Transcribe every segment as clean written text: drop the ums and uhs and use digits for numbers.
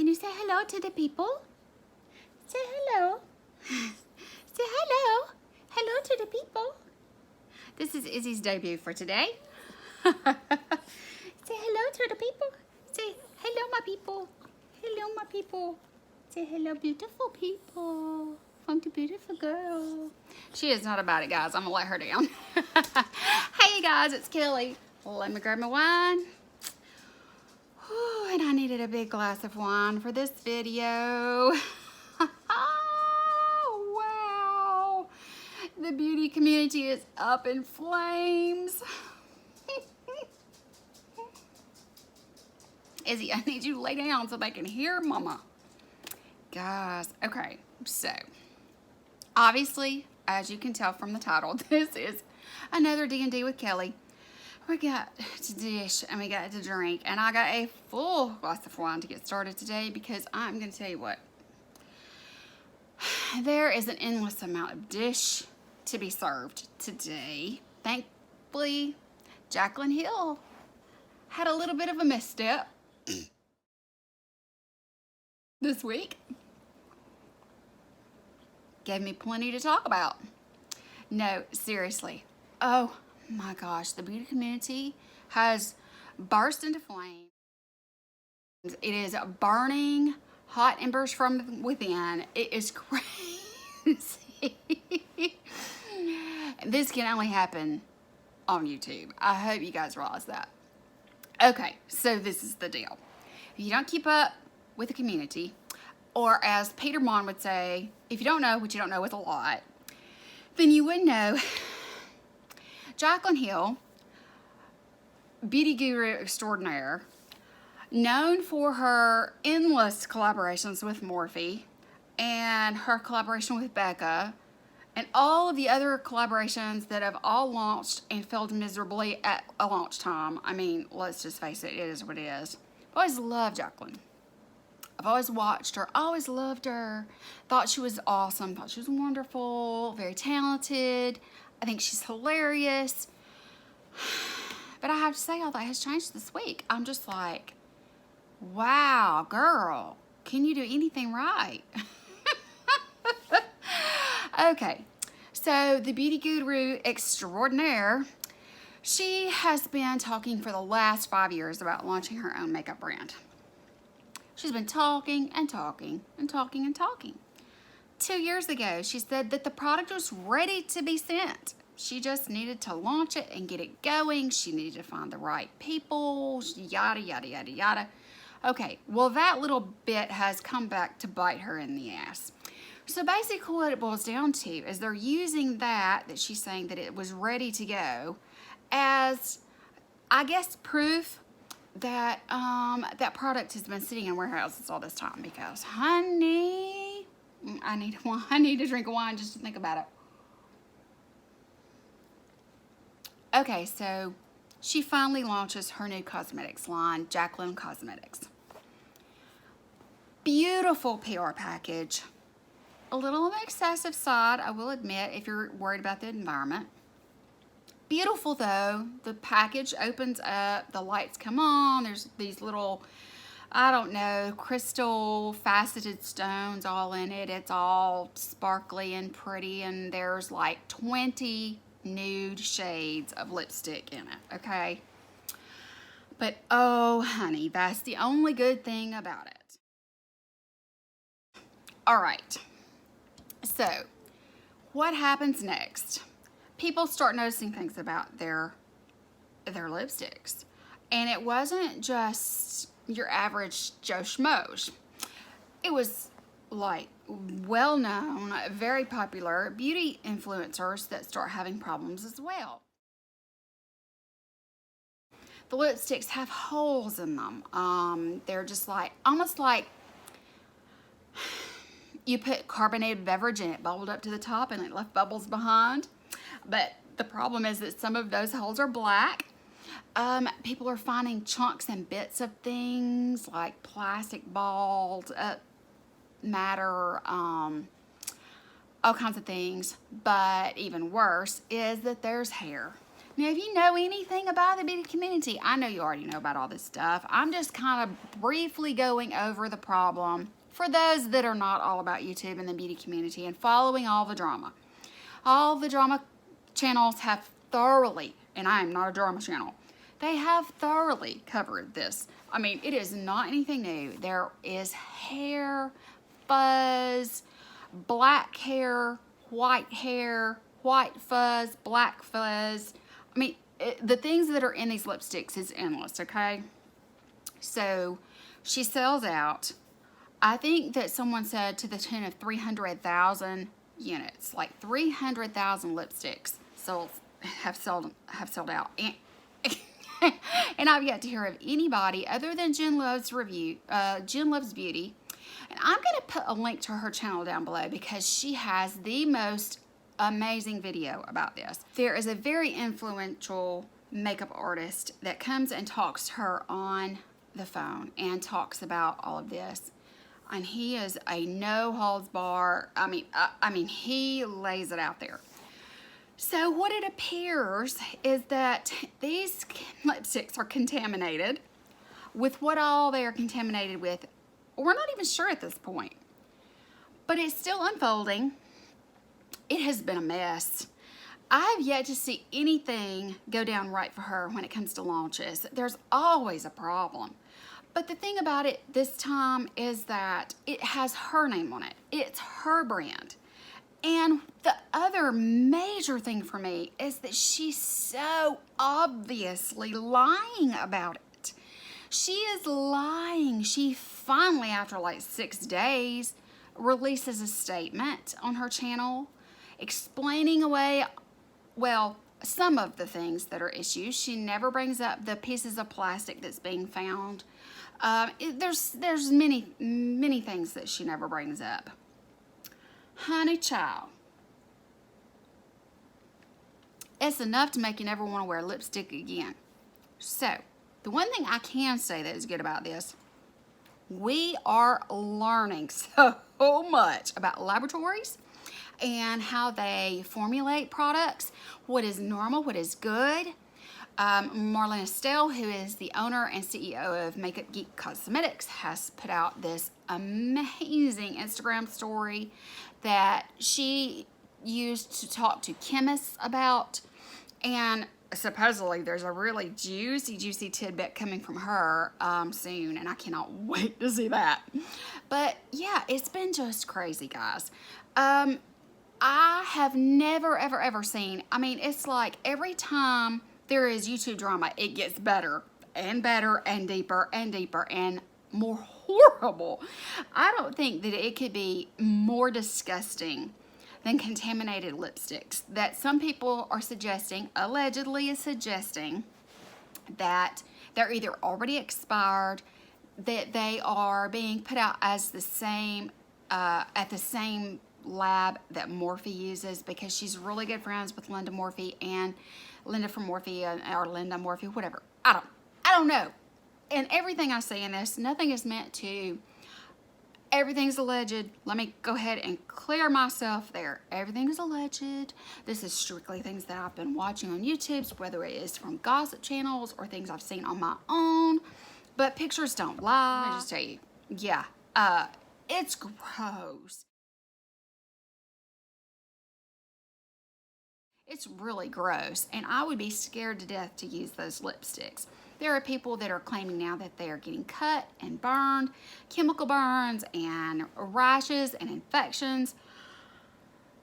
Can you say hello to the people? Say hello. Say hello. Hello to the people. This is Izzy's debut for today. Say hello to the people. Say hello, my people. Hello, my people. Say hello, beautiful people. From the beautiful girl. She is not about it, guys. I'm gonna let her down. Hey, guys, it's Kelly. Let me grab my wine. Whew, and I needed a big glass of wine for this video. Wow. The beauty community is up in flames. Izzy, I need you to lay down so they can hear Mama. Guys, okay, so obviously, as you can tell from the title, this is another D&D with Kelly. We got to dish and we got to drink, and I got a full glass of wine to get started today because I'm going to tell you what. There is an endless amount of dish to be served today. Thankfully, Jaclyn Hill had a little bit of a misstep this week. Gave me plenty to talk about. No, seriously. Oh my gosh, the beauty community has burst into flames. It is burning hot embers from within. It is crazy. This can only happen on YouTube. I hope you guys realize that. Okay, so this is the deal. If you don't keep up with the community, or as Peter Mon would say, if you don't know what you don't know with a lot, then you would know Jaclyn Hill, beauty guru extraordinaire, known for her endless collaborations with Morphe and her collaboration with Becca and all of the other collaborations that have all launched and failed miserably at a launch time. I mean, let's just face it, it is what it is. I've always loved Jaclyn. I've always watched her, always loved her, thought she was awesome, thought she was wonderful, very talented. I think she's hilarious. But I have to say, all that has changed this week. I'm just like, wow, girl, can you do anything right? Okay, so the beauty guru extraordinaire, she has been talking for the last 5 years about launching her own makeup brand. She's been talking and talking and talking and talking. 2 years ago, she said that the product was ready to be sent. She just needed to launch it and get it going. She needed to find the right people, yada, yada, yada, yada. Okay, well, that little bit has come back to bite her in the ass. So basically what it boils down to is they're using that she's saying that it was ready to go as, I guess, proof that that product has been sitting in warehouses all this time because, honey, I need wine. I need a drink of wine just to think about it. Okay, so she finally launches her new cosmetics line, Jaclyn Cosmetics. Beautiful PR package. A little on the excessive side, I will admit, if you're worried about the environment. Beautiful though. The package opens up, the lights come on, there's these little, I don't know, crystal faceted stones all in it. It's all sparkly and pretty, and there's like 20 nude shades of lipstick in it, okay? But oh honey, that's the only good thing about it. All right, so what happens next? People start noticing things about their lipsticks. And it wasn't just your average Joe Schmoes. It was like well-known, very popular beauty influencers that start having problems as well. The lipsticks have holes in them. They're just like, almost like you put carbonated beverage and it bubbled up to the top and it left bubbles behind. But the problem is that some of those holes are black. People are finding chunks and bits of things like plastic balls, matter, all kinds of things. But even worse is that there's hair. Now, if you know anything about the beauty community, I know you already know about all this stuff. I'm just kind of briefly going over the problem for those that are not all about YouTube and the beauty community and following all the drama. All the drama channels have thoroughly, and I am not a drama channel, they have thoroughly covered this. I mean, it is not anything new. There is hair, fuzz, black hair, white fuzz, black fuzz. I mean, the things that are in these lipsticks is endless, okay? So she sells out. I think that someone said to the tune of 300,000 units, like 300,000 lipsticks have sold out. And I've yet to hear of anybody other than Jen Loves Beauty. And I'm going to put a link to her channel down below because she has the most amazing video about this. There is a very influential makeup artist that comes and talks to her on the phone and talks about all of this. And he is a no holds bar. I mean, he lays it out there. So what it appears is that these lipsticks are contaminated with what all they are contaminated with. We're not even sure at this point, but it's still unfolding. It has been a mess. I have yet to see anything go down right for her when it comes to launches. There's always a problem. But the thing about it this time is that it has her name on it. It's her brand. And the other major thing for me is that she's so obviously lying about it. She is lying. She finally, after like 6 days, releases a statement on her channel explaining away, well, some of the things that are issues. She never brings up the pieces of plastic that's being found. There's many things that she never brings up. Honey child, it's enough to make you never want to wear lipstick again. So, the one thing I can say that is good about this, we are learning so much about laboratories and how they formulate products, what is normal, what is good. Marlene Estelle, who is the owner and CEO of Makeup Geek Cosmetics, has put out this amazing Instagram story that she used to talk to chemists about, and supposedly there's a really juicy tidbit coming from her soon, and I cannot wait to see that. But yeah, it's been just crazy, guys. I have never ever seen, I mean, it's like every time there is YouTube drama, it gets better and better and deeper and more horrible. I don't think that it could be more disgusting than contaminated lipsticks that some people are suggesting, allegedly is suggesting, that they're either already expired, that they are being put out as the same, at the same lab that Morphe uses, because she's really good friends with Linda Morphe and Linda from Morphe, or Linda Morphe, whatever. I don't know. And everything I say in this, nothing is meant to, everything's alleged. Let me go ahead and clear myself there. Everything is alleged. This is strictly things that I've been watching on YouTube, whether it is from gossip channels or things I've seen on my own. But pictures don't lie. Let me just tell you, yeah, it's gross. It's really gross, and I would be scared to death to use those lipsticks. There are people that are claiming now that they are getting cut and burned, chemical burns and rashes and infections.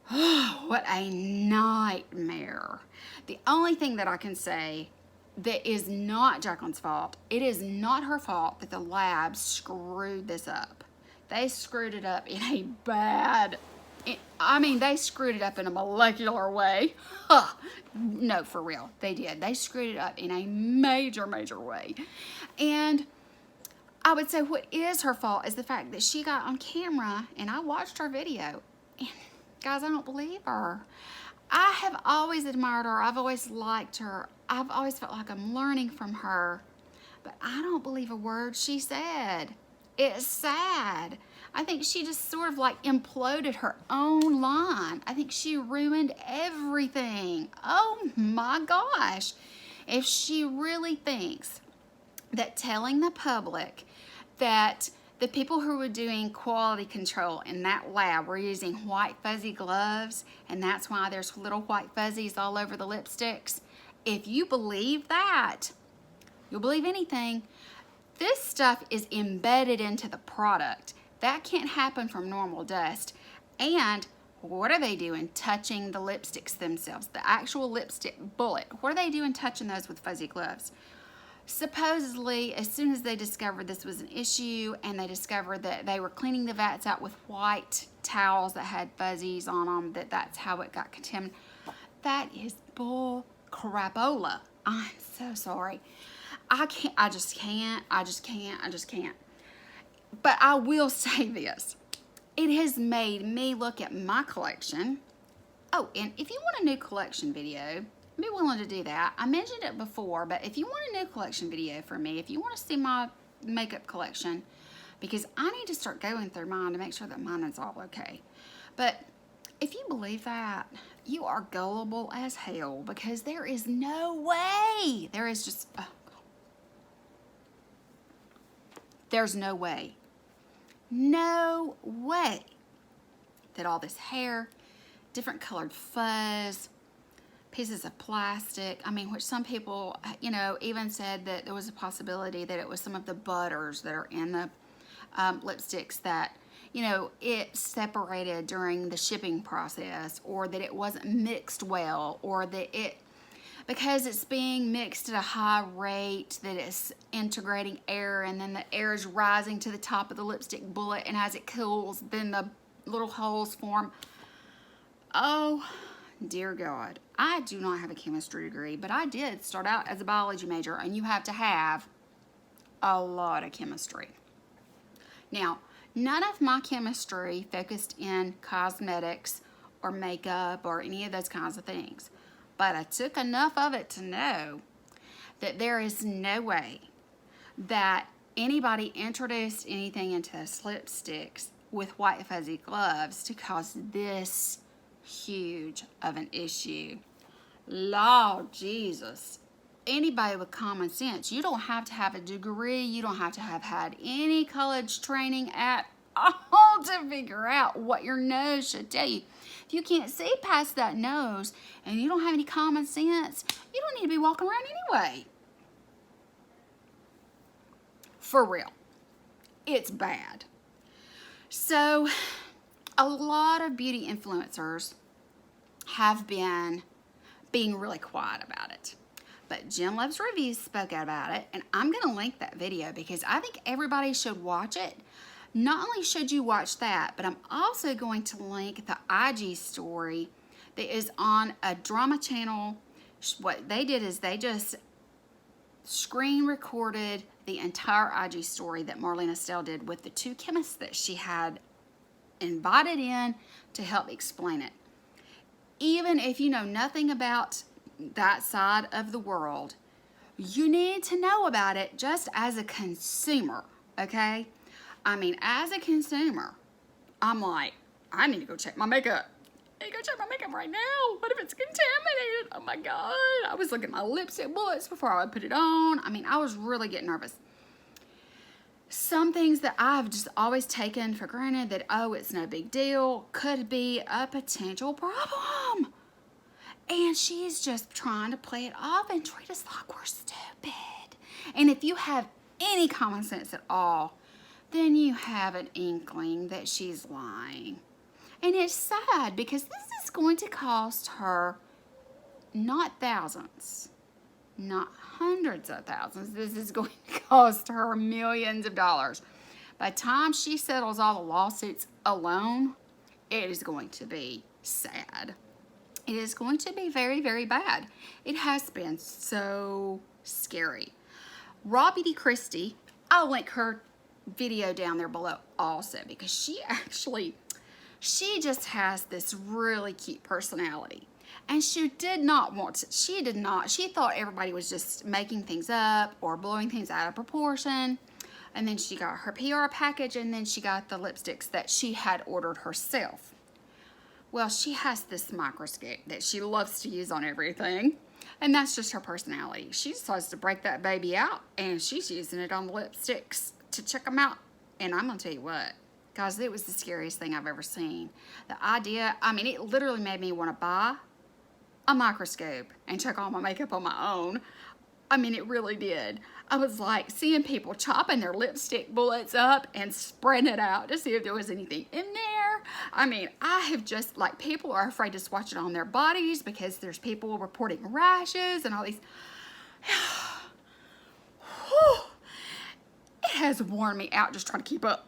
What a nightmare. The only thing that I can say that is not Jaclyn's fault, it is not her fault that the lab screwed this up. They screwed it up in a bad, I mean, they screwed it up in a molecular way. No, for real, they did. They screwed it up in a major way. And I would say what is her fault is the fact that she got on camera, and I watched her video, and guys, I don't believe her. I have always admired her. I've always liked her. I've always felt like I'm learning from her, but I don't believe a word she said. It's sad. I think she just sort of like imploded her own line. I think she ruined everything. Oh my gosh. If she really thinks that telling the public that the people who were doing quality control in that lab were using white fuzzy gloves, and that's why there's little white fuzzies all over the lipsticks, if you believe that, you'll believe anything. This stuff is embedded into the product. That can't happen from normal dust. And what are they doing touching the lipsticks themselves? The actual lipstick bullet. What are they doing touching those with fuzzy gloves? Supposedly, as soon as they discovered this was an issue and they discovered that they were cleaning the vats out with white towels that had fuzzies on them, that's how it got contaminated. That is bull crapola. I'm so sorry. I just can't. But I will say this. It has made me look at my collection. Oh, and if you want a new collection video, be willing to do that. I mentioned it before, but if you want a new collection video from me, if you want to see my makeup collection, because I need to start going through mine to make sure that mine is all okay. But if you believe that, you are gullible as hell, because there is no way. There's no way. No way that all this hair, different colored fuzz, pieces of plastic, which some people, even said that there was a possibility that it was some of the butters that are in the lipsticks that, it separated during the shipping process, or that it wasn't mixed well, or that because it's being mixed at a high rate, that it's integrating air, and then the air is rising to the top of the lipstick bullet, and as it cools, then the little holes form. Oh, dear God. I do not have a chemistry degree, but I did start out as a biology major, and you have to have a lot of chemistry. Now, none of my chemistry focused in cosmetics or makeup or any of those kinds of things, but I took enough of it to know that there is no way that anybody introduced anything into those lipsticks with white fuzzy gloves to cause this huge of an issue. Lord Jesus. Anybody with common sense, you don't have to have a degree, you don't have to have had any college training at all to figure out what your nose should tell you. If you can't see past that nose and you don't have any common sense, you don't need to be walking around anyway. For real. It's bad. So, a lot of beauty influencers have been being really quiet about it. But Jen Loves Reviews spoke out about it, and I'm going to link that video because I think everybody should watch it. Not only should you watch that, but I'm also going to link the IG story that is on a drama channel. What they did is they just screen recorded the entire IG story that Marlene Estelle did with the two chemists that she had invited in to help explain it. Even if you know nothing about that side of the world, you need to know about it just as a consumer, okay? As a consumer, I'm like, I need to go check my makeup. I need to go check my makeup right now. What if it's contaminated? Oh my God. I was looking at my lipstick bullets before I would put it on. I was really getting nervous. Some things that I've just always taken for granted that, oh, it's no big deal, could be a potential problem. And she's just trying to play it off and treat us like we're stupid. And if you have any common sense at all, then you have an inkling that she's lying. And it's sad because this is going to cost her not thousands, not hundreds of thousands. This is going to cost her millions of dollars. By the time she settles all the lawsuits alone, it is going to be sad. It is going to be very, very bad. It has been so scary. Raw Beauty Christie, I'll link her video down there below also because she just has this really cute personality. And she thought everybody was just making things up or blowing things out of proportion. And then she got her PR package, and then she got the lipsticks that she had ordered herself. Well, she has this microscope that she loves to use on everything, and that's just her personality. She decides to break that baby out, and she's using it on the lipsticks to check them out. And I'm going to tell you what, guys, it was the scariest thing I've ever seen. The idea, I mean, it literally made me want to buy a microscope and check all my makeup on my own. I mean, it really did. I was like seeing people chopping their lipstick bullets up and spreading it out to see if there was anything in there. I mean, I have just, like, people are afraid to swatch it on their bodies because there's people reporting rashes and all these. It has worn me out just trying to keep up.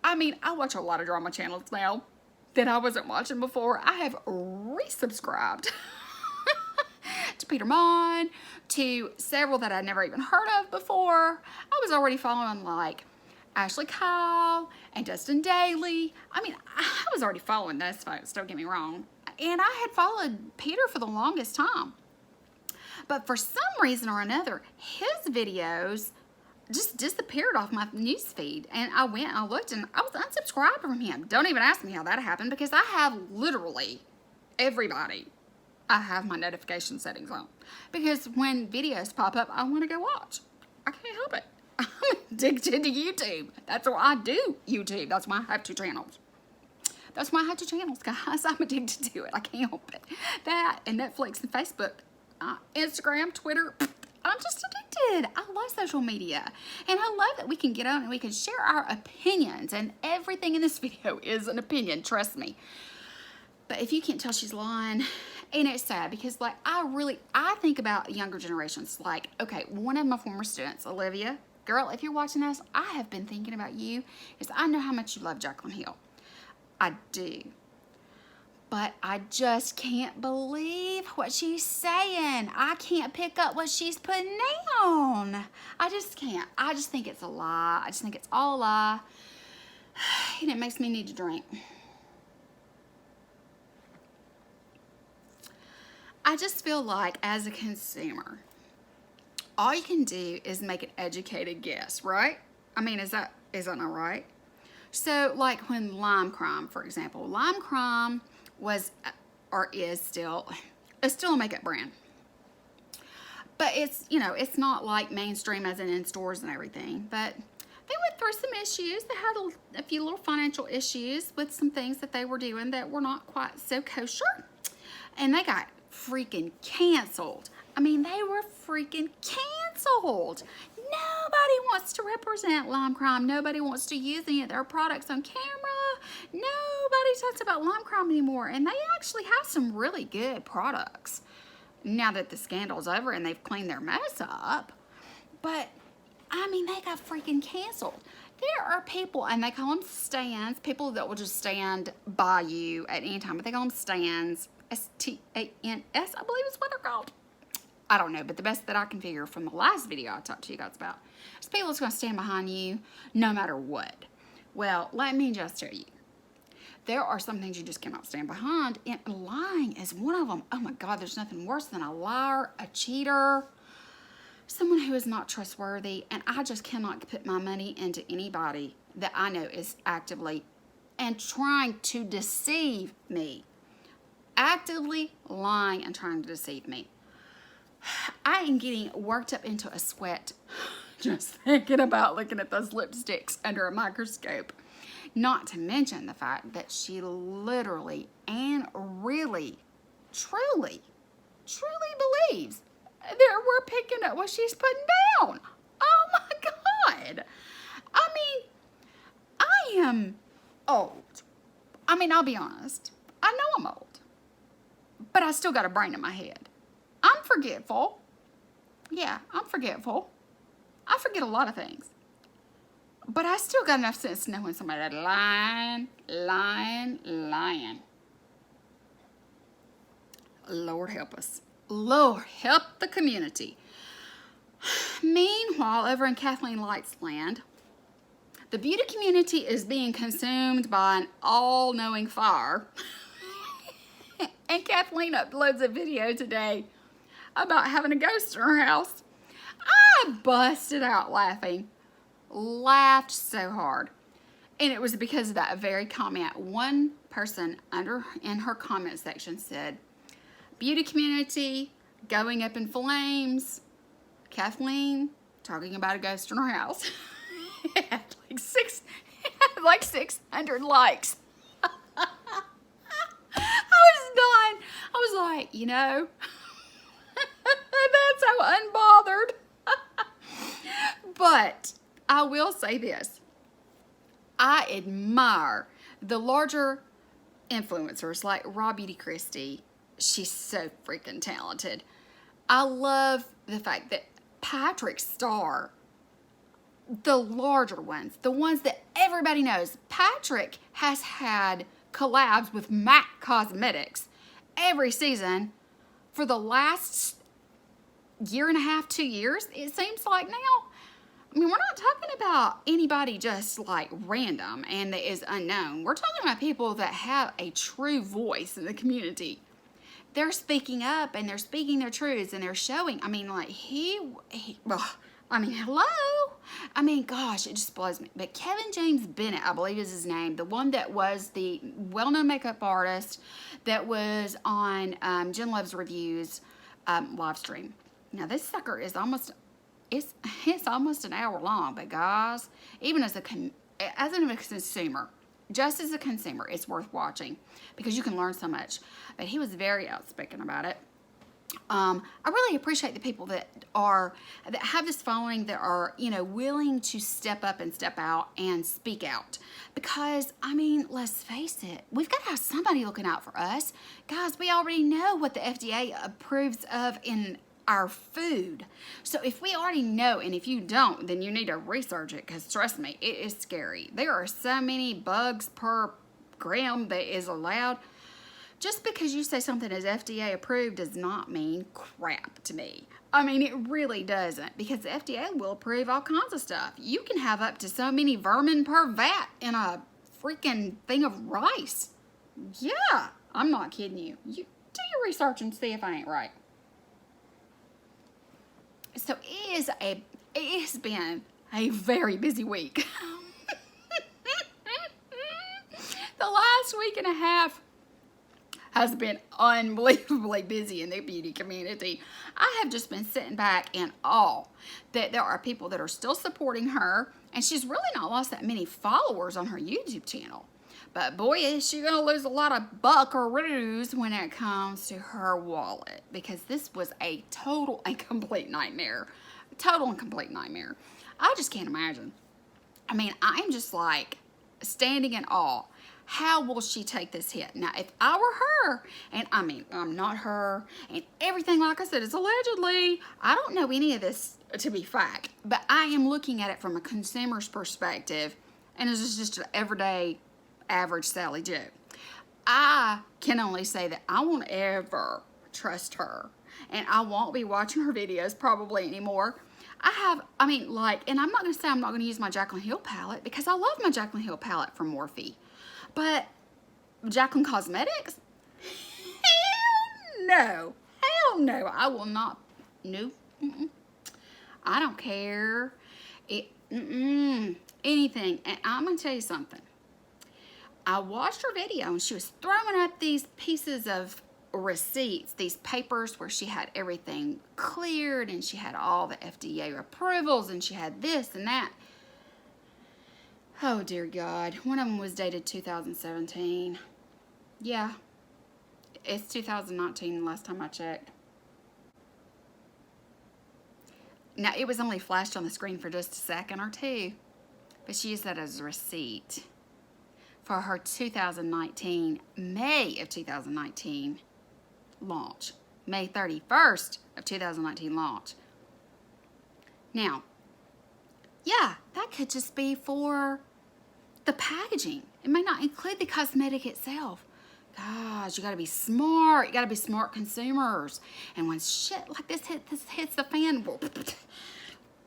I mean, I watch a lot of drama channels now that I wasn't watching before. I have resubscribed to Peter Mon, to several that I'd never even heard of before. I was already following like Ashley Kyle and Dustin Daly. I mean, I was already following those folks, don't get me wrong. And I had followed Peter for the longest time. But for some reason or another, his videos just disappeared off my news feed. And I went and I looked and I was unsubscribed from him. Don't even ask me how that happened, because I have literally everybody. I have my notification settings on, because when videos pop up, I want to go watch. I can't help it. I'm addicted to YouTube. That's why I do YouTube. That's why I have 2 channels. That's why I have 2 channels, guys. I'm addicted to it. I can't help it. That and Netflix and Facebook, Instagram, Twitter. I'm just addicted. I love social media. And I love that we can get on and we can share our opinions. And everything in this video is an opinion, trust me. But if you can't tell, she's lying. And it's sad, because like I think about younger generations. Like, okay, one of my former students, Olivia, girl, if you're watching this, I have been thinking about you, because I know how much you love Jaclyn Hill. I do. But I just can't believe what she's saying. I can't pick up what she's putting down. I just can't. I just think it's a lie. I just think it's all a lie. And it makes me need to drink. I just feel like, as a consumer, all you can do is make an educated guess, right? I mean, is that not right? So, like when Lime Crime, for example, Lime Crime was, or is still, a makeup brand. But it's, you know, it's not like mainstream as in stores and everything. But they went through some issues. They had a few little financial issues with some things that they were doing that were not quite so kosher. And they got freaking canceled. I mean, they were freaking canceled. Nobody wants to represent Lime Crime. Nobody wants to use any of their products on camera. Nobody talks about Lime Crime anymore. And they actually have some really good products now that the scandal's over and they've cleaned their mess up. But, I mean, they got freaking canceled. There are people, and they call them stands, people that will just stand by you at any time. But they call them stands. S-T-A-N-S, I believe is what they're called. I don't know, but the best that I can figure from the last video I talked to you guys about is people that's going to stand behind you no matter what. Well, let me just tell you, there are some things you just cannot stand behind, and lying is one of them. Oh my God, there's nothing worse than a liar, a cheater, someone who is not trustworthy, and I just cannot put my money into anybody that I know is actively and trying to deceive me. Actively lying and trying to deceive me. I am getting worked up into a sweat just thinking about looking at those lipsticks under a microscope. Not to mention the fact that she literally and really, truly believes that we're picking up what she's putting down. Oh my God. I mean, I am old. I mean, I'll be honest. I know I'm old. But I still got a brain in my head. I'm forgetful. Yeah, I'm forgetful. I forget a lot of things. But I still got enough sense to know when somebody's lying. Lord help us. Lord help the community. Meanwhile, over in Kathleen Light's land, the beauty community is being consumed by an all-knowing fire. And Kathleen uploads a video today about having a ghost in her house. I busted out laughing. laughed so hard. And it was because of that very comment. One person in her comment section said, beauty community going up in flames. Kathleen talking about a ghost in her house. It had like 600 likes. I was done. I was like, you know, that's so unbothered. But I will say this. I admire the larger influencers like Raw Beauty Christie. She's so freaking talented. I love the fact that Patrick Starr, the larger ones, the ones that everybody knows, Patrick has had collabs with MAC Cosmetics every season for the last year and a half, 2 years, it seems like now. I mean, we're not talking about anybody just like random and that is unknown. We're talking about people that have a true voice in the community. They're speaking up and they're speaking their truths and they're showing. I mean, like hello. I mean, gosh, it just blows me. But Kevin James Bennett, I believe is his name, the one that was the well-known makeup artist that was on Jen Love's Reviews live stream. Now, this sucker is almost an hour long, but guys, even as a consumer, just as a consumer, it's worth watching because you can learn so much. But he was very outspoken about it. I really appreciate the people that have this following that are, you know, willing to step up and step out and speak out. Because, I mean, let's face it, we've got to have somebody looking out for us. Guys, we already know what the FDA approves of in our food. So if we already know, and if you don't, then you need to research it because trust me, it is scary. There are so many bugs per gram that is allowed. Just because you say something is FDA approved does not mean crap to me. I mean, it really doesn't, because the FDA will approve all kinds of stuff. You can have up to so many vermin per vat in a freaking thing of rice. Yeah, I'm not kidding you. You do your research and see if I ain't right. So it has been a very busy week. The last week and a half has been unbelievably busy in the beauty community. I have just been sitting back in awe that there are people that are still supporting her, and she's really not lost that many followers on her YouTube channel. But boy, is she gonna lose a lot of buckaroos when it comes to her wallet, because this was a total and complete nightmare. Total and complete nightmare. I just can't imagine. I mean, I'm just like standing in awe. How will she take this hit? Now, if I were her, and I mean, I'm not her, and everything, like I said, is allegedly. I don't know any of this to be fact, but I am looking at it from a consumer's perspective, and this is just an everyday, average Sally Joe. I can only say that I won't ever trust her, and I won't be watching her videos probably anymore. And I'm not going to say I'm not going to use my Jaclyn Hill palette, because I love my Jaclyn Hill palette from Morphe. But Jaclyn Cosmetics? Hell no. Hell no. I will not. No. I don't care. Anything. And I'm going to tell you something. I watched her video and she was throwing up these pieces of receipts, these papers where she had everything cleared and she had all the FDA approvals and she had this and that. Oh, dear God. One of them was dated 2017. Yeah. It's 2019 last time I checked. Now, it was only flashed on the screen for just a second or two, but she used that as a receipt for her 2019, May of 2019 launch. May 31st of 2019 launch. Now, yeah, that could just be for the packaging. It may not include the cosmetic itself. Gosh, you gotta be smart. You gotta be smart consumers. And when shit like this hits the fan,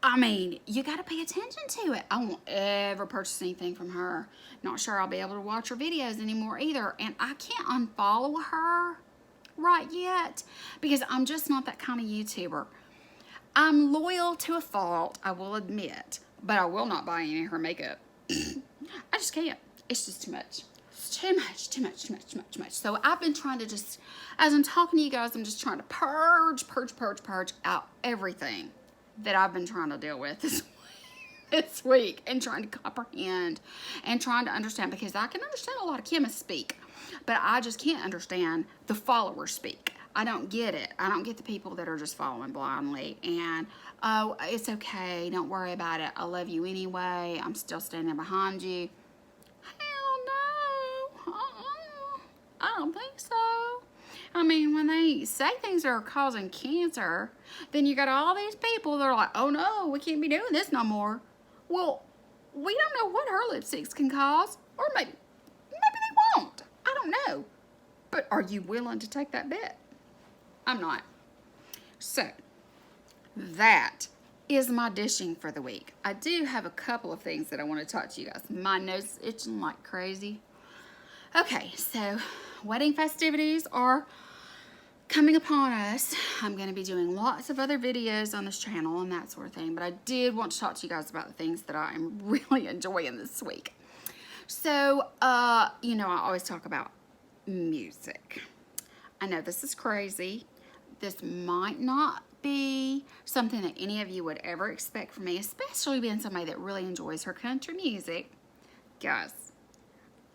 I mean, you gotta pay attention to it. I won't ever purchase anything from her. Not sure I'll be able to watch her videos anymore either. And I can't unfollow her right yet because I'm just not that kind of YouTuber. I'm loyal to a fault, I will admit. but I will not buy any of her makeup. I just can't. It's just too much. It's too much. So I've been trying to just, as I'm talking to you guys, I'm just trying to purge out everything that I've been trying to deal with this week, and trying to comprehend and trying to understand, because I can understand a lot of chemists speak, but I just can't understand the followers speak. I don't get it. I don't get the people that are just following blindly and, oh, it's okay, don't worry about it, I love you anyway, I'm still standing behind you. Hell no. I don't think so. I mean, when they say things are causing cancer, then you got all these people that are like, oh no, we can't be doing this no more. Well, we don't know what her lipsticks can cause, or maybe they won't. I don't know. But are you willing to take that bet? I'm not. So, that is my dishing for the week. I do have a couple of things that I want to talk to you guys. My nose is itching like crazy. Okay, so wedding festivities are coming upon us. I'm going to be doing lots of other videos on this channel and that sort of thing, but I did want to talk to you guys about the things that I'm really enjoying this week. So, you know, I always talk about music. I know this is crazy. This might not be something that any of you would ever expect from me, especially being somebody that really enjoys her country music. Guys,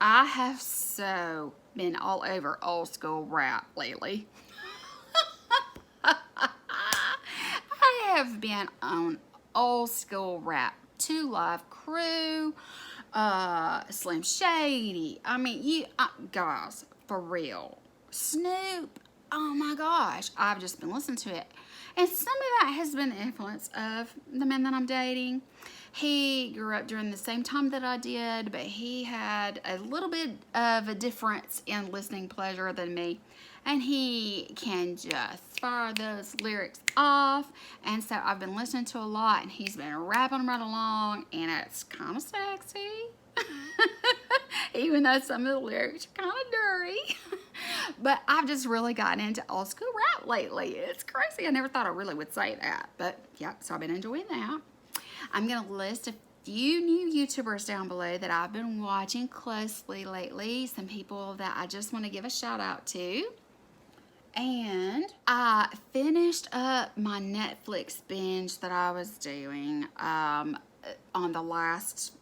I have so been all over old school rap lately. I have been on old school rap. 2 Live Crew, Slim Shady. I mean, guys, for real. Snoop. Oh my gosh, I've just been listening to it. And some of that has been the influence of the man that I'm dating. He grew up during the same time that I did, but he had a little bit of a difference in listening pleasure than me. And he can just fire those lyrics off. And so I've been listening to a lot, and he's been rapping right along, and it's kind of sexy. Even though some of the lyrics are kind of dirty. But I've just really gotten into old school rap lately. It's crazy. I never thought I really would say that. But yeah, so I've been enjoying that. I'm going to list a few new YouTubers down below that I've been watching closely lately. Some people that I just want to give a shout out to. And I finished up my Netflix binge that I was doing on the last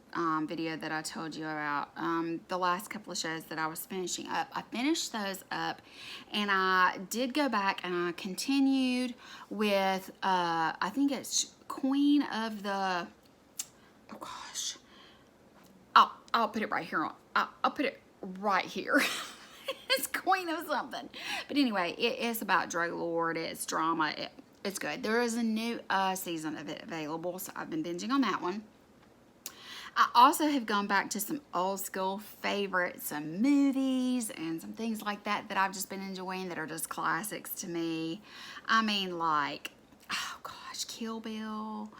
video that I told you about. The last couple of shows that I was finishing up. I finished those up, and I did go back and I continued with, I think it's Queen of the, oh gosh, I'll put it right here on, I'll put it right here. It's Queen of something. But anyway, it is about drug lord. It's drama. It's good. There is a new season of it available, so I've been binging on that one. I also have gone back to some old school favorites, some movies and some things like that that I've just been enjoying that are just classics to me. I mean, like, oh gosh, Kill Bill,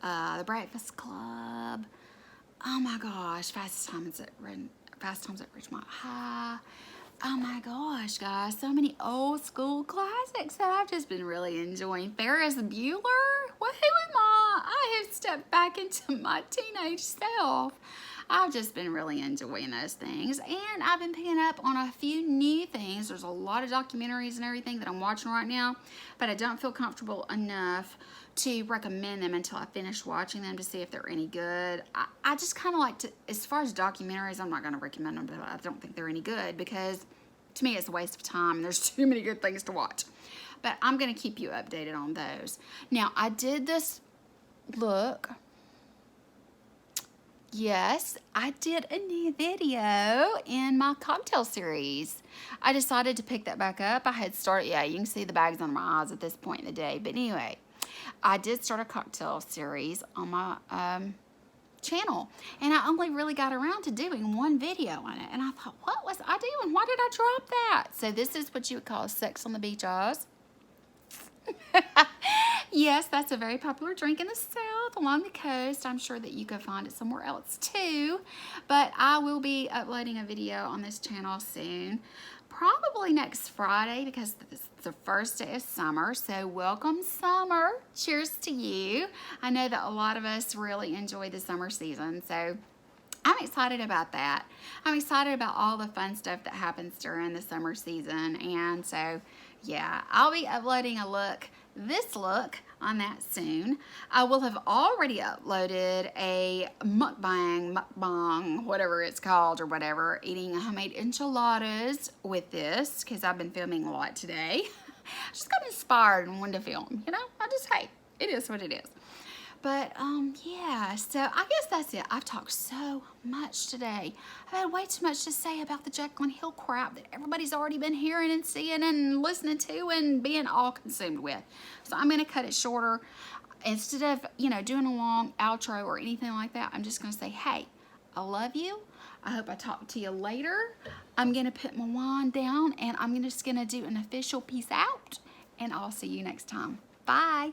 The Breakfast Club. Oh my gosh, Fast Times at Ridgemont High. Oh my gosh, guys, so many old school classics that I've just been really enjoying. Ferris Bueller? Well, who am I? I have stepped back into my teenage self. I've just been really enjoying those things. And I've been picking up on a few new things. There's a lot of documentaries and everything that I'm watching right now, but I don't feel comfortable enough to recommend them until I finish watching them to see if they're any good. I just kind of like to, as far as documentaries, I'm not going to recommend them, but I don't think they're any good because to me it's a waste of time. There's too many good things to watch. But I'm going to keep you updated on those. Now, I did this look. Yes, I did a new video in my cocktail series. I decided to pick that back up. I had started, yeah, you can see the bags on my eyes at this point in the day. But anyway, I did start a cocktail series on my channel. And I only really got around to doing one video on it. And I thought, what was I doing? Why did I drop that? So this is what you would call Sex on the Beach Oz. Yes, that's a very popular drink in the South along the coast. I'm sure that you can find it somewhere else too. But I will be uploading a video on this channel soon. Probably next Friday because It's the first day of summer, so welcome summer. Cheers to you. I know that a lot of us really enjoy the summer season, so I'm excited about that. I'm excited about all the fun stuff that happens during the summer season, and so yeah, I'll be uploading this look on that soon. I will have already uploaded a mukbang, whatever it's called or whatever, eating homemade enchiladas with this, because I've been filming a lot today. I just got inspired and wanted to film, you know? Hey, it is what it is. But yeah, so I guess that's it. I've talked so much today. I've had way too much to say about the Jaclyn Hill crap that everybody's already been hearing and seeing and listening to and being all consumed with. So I'm going to cut it shorter. Instead of, you know, doing a long outro or anything like that, I'm just going to say, hey, I love you. I hope I talk to you later. I'm going to put my wand down and I'm just going to do an official peace out. And I'll see you next time. Bye.